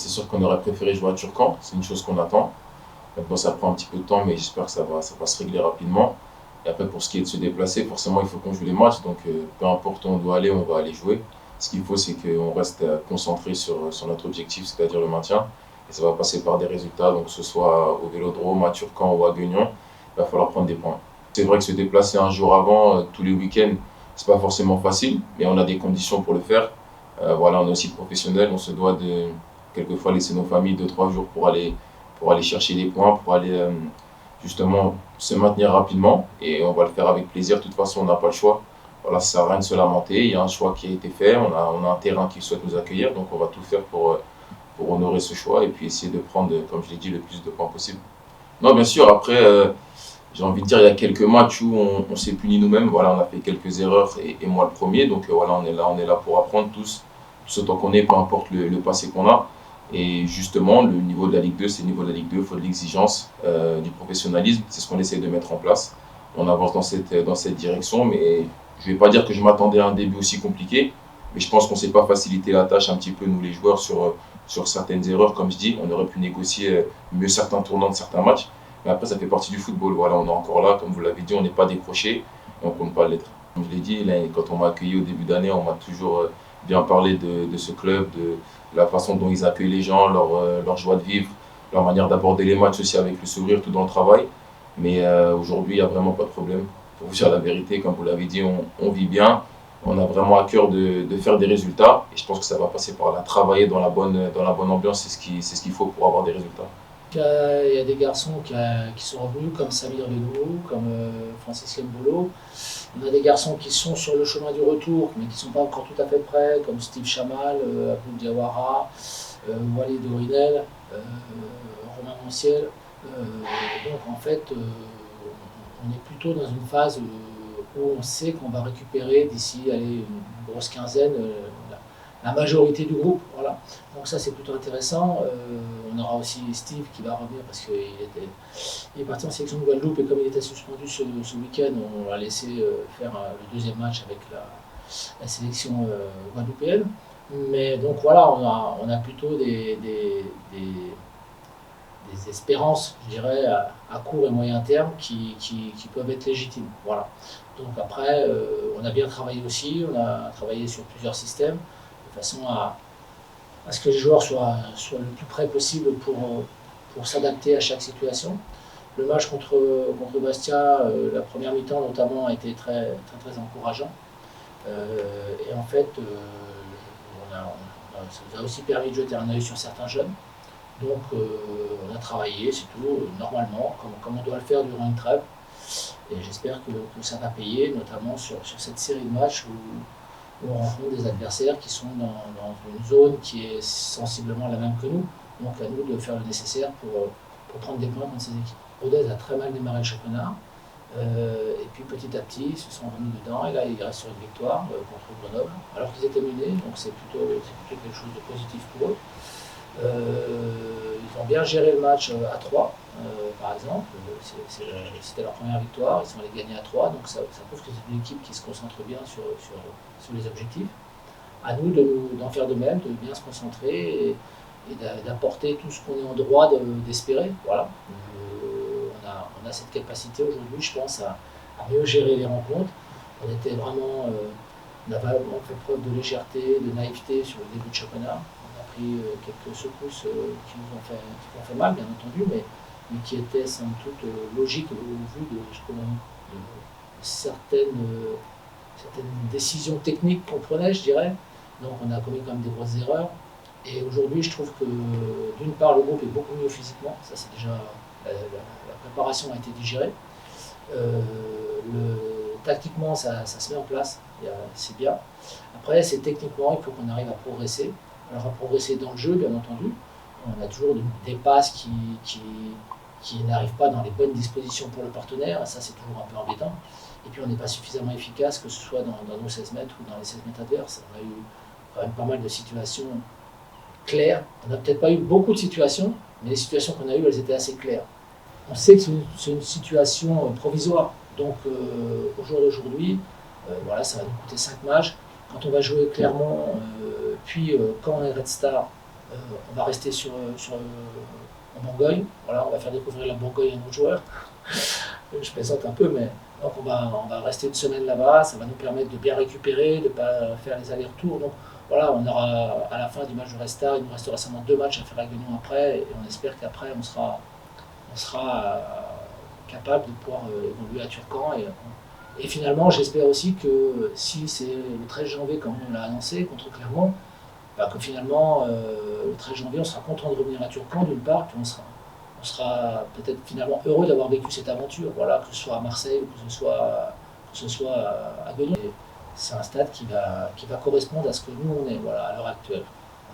C'est sûr qu'on aurait préféré jouer à Turcan, c'est une chose qu'on attend. Maintenant, ça prend un petit peu de temps, mais j'espère que ça va se régler rapidement. Et après, pour ce qui est de se déplacer, forcément, il faut qu'on joue les matchs. Donc, peu importe où on doit aller, on va aller jouer. Ce qu'il faut, c'est qu'on reste concentré sur notre objectif, c'est-à-dire le maintien. Et ça va passer par des résultats, donc que ce soit au Vélodrome, à Turcan ou à Guignon, il va falloir prendre des points. C'est vrai que se déplacer un jour avant, tous les week-ends, c'est pas forcément facile, mais on a des conditions pour le faire. Voilà, on est aussi professionnel, on se doit de quelquefois laisser nos familles 2 3 jours pour aller chercher des points, pour aller justement se maintenir rapidement. Et on va le faire avec plaisir. De toute façon, on n'a pas le choix. Voilà, ça sert à rien de se lamenter. Il y a un choix qui a été fait. On a un terrain qui souhaite nous accueillir. Donc, on va tout faire pour honorer ce choix et puis essayer de prendre, comme je l'ai dit, le plus de points possible. Non, bien sûr, après, j'ai envie de dire, il y a quelques matchs où on s'est puni nous-mêmes. Voilà, on a fait quelques erreurs et moi le premier. Donc, voilà, on est là pour apprendre tous autant qu'on est, peu importe le passé qu'on a. Et justement, le niveau de la Ligue 2, c'est le niveau de la Ligue 2, il faut de l'exigence, du professionnalisme, c'est ce qu'on essaie de mettre en place. On avance dans cette direction, mais je ne vais pas dire que je m'attendais à un début aussi compliqué, mais je pense qu'on ne s'est pas facilité la tâche un petit peu, nous les joueurs, sur certaines erreurs. Comme je dis, on aurait pu négocier mieux certains tournants de certains matchs, mais après, ça fait partie du football. Voilà, on est encore là, comme vous l'avez dit, on n'est pas décroché, et on ne compte pas l'être. Comme je l'ai dit, là, quand on m'a accueilli au début d'année, on m'a toujours bien parlé de ce club, de la façon dont ils accueillent les gens, leur joie de vivre, leur manière d'aborder les matchs aussi avec le sourire tout dans le travail. Mais aujourd'hui, il n'y a vraiment pas de problème. Pour vous dire la vérité, comme vous l'avez dit, on vit bien. On a vraiment à cœur de faire des résultats. Et je pense que ça va passer par là. Travailler dans la bonne ambiance, c'est ce qu'il faut pour avoir des résultats. Il y a des garçons qui sont revenus, comme Samir Benoît, comme Francis Mbolo. On a des garçons qui sont sur le chemin du retour, mais qui ne sont pas encore tout à fait prêts, comme Steve Chamal, Abdul Diawara, Walid Orinel, Romain Monciel. Donc en fait, on est plutôt dans une phase où on sait qu'on va récupérer d'ici une grosse quinzaine la majorité du groupe. Voilà. Donc ça c'est plutôt intéressant. On aura aussi Steve qui va revenir parce qu'il est parti en sélection de Guadeloupe et comme il était suspendu ce week-end, on l'a laissé faire le deuxième match avec la sélection guadeloupéenne. Mais donc voilà, on a plutôt des espérances, je dirais, à court et moyen terme qui peuvent être légitimes. Voilà. Donc après, on a bien travaillé aussi, on a travaillé sur plusieurs systèmes, de façon à ce que les joueurs soient le plus près possible pour s'adapter à chaque situation. Le match contre Bastia, la première mi-temps notamment, a été très, très, très encourageant. Et en fait, ça nous a aussi permis de jeter un œil sur certains jeunes. Donc on a travaillé, c'est tout, normalement, comme on doit le faire durant une trêve. Et j'espère que ça va payer, notamment sur cette série de matchs où on rencontre des adversaires qui sont dans une zone qui est sensiblement la même que nous. Donc à nous de faire le nécessaire pour prendre des points contre ces équipes. Rodez a très mal démarré le championnat. Et puis petit à petit, ils se sont remis dedans. Et là, ils restent sur une victoire contre Grenoble, alors qu'ils étaient menés. Donc c'est plutôt quelque chose de positif pour eux. Ils ont bien géré le match à 3, par exemple. C'était leur première victoire, ils sont allés gagner à 3, donc ça prouve que c'est une équipe qui se concentre bien sur les objectifs. À nous d'en faire de même, de bien se concentrer et d'apporter tout ce qu'on est en droit d'espérer. Voilà. On a cette capacité aujourd'hui, je pense, à mieux gérer les rencontres. On était vraiment, on a vraiment fait preuve de légèreté, de naïveté sur le début de championnat. Pris quelques secousses qui nous ont fait mal, bien entendu, mais qui étaient somme toute logiques au vu de certaines décisions techniques qu'on prenait, je dirais. Donc on a commis quand même des grosses erreurs. Et aujourd'hui, je trouve que d'une part, le groupe est beaucoup mieux physiquement. Ça, c'est déjà la préparation a été digérée. Tactiquement, ça se met en place. C'est bien. Après, c'est techniquement, il faut qu'on arrive à progresser. Alors à progresser dans le jeu, bien entendu. On a toujours des passes qui n'arrivent pas dans les bonnes dispositions pour le partenaire. Ça, c'est toujours un peu embêtant. Et puis on n'est pas suffisamment efficace, que ce soit dans nos 16 mètres ou dans les 16 mètres adverses. On a eu quand même pas mal de situations claires. On n'a peut-être pas eu beaucoup de situations, mais les situations qu'on a eues, elles étaient assez claires. On sait que c'est une situation provisoire. Donc au jour d'aujourd'hui, voilà, ça va nous coûter 5 matchs. Quand on va jouer Clermont, puis quand on est Red Star, On va rester en Bourgogne. Voilà, on va faire découvrir la Bourgogne à nos joueurs. Je plaisante un peu, mais donc on va rester une semaine là-bas. Ça va nous permettre de bien récupérer, de ne pas faire les allers-retours. Donc voilà, on aura à la fin du match de Resta, il nous restera seulement 2 matchs à faire avec Guignon après, et on espère qu'après on sera capable de pouvoir évoluer à Turcan. Et finalement, j'espère aussi que si c'est le 13 janvier, comme on l'a annoncé, contre Clermont, bah, que finalement, le 13 janvier, on sera content de revenir à Turcan, d'une part, puis on sera peut-être finalement heureux d'avoir vécu cette aventure, voilà, que ce soit à Marseille ou que ce soit à Guignon. C'est un stade qui va correspondre à ce que nous on est, voilà, à l'heure actuelle.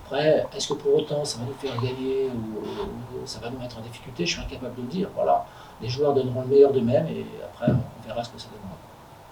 Après, est-ce que pour autant ça va nous faire gagner ou ça va nous mettre en difficulté? Je suis incapable de le dire. Voilà. Les joueurs donneront le meilleur d'eux-mêmes et après on verra ce que ça donnera.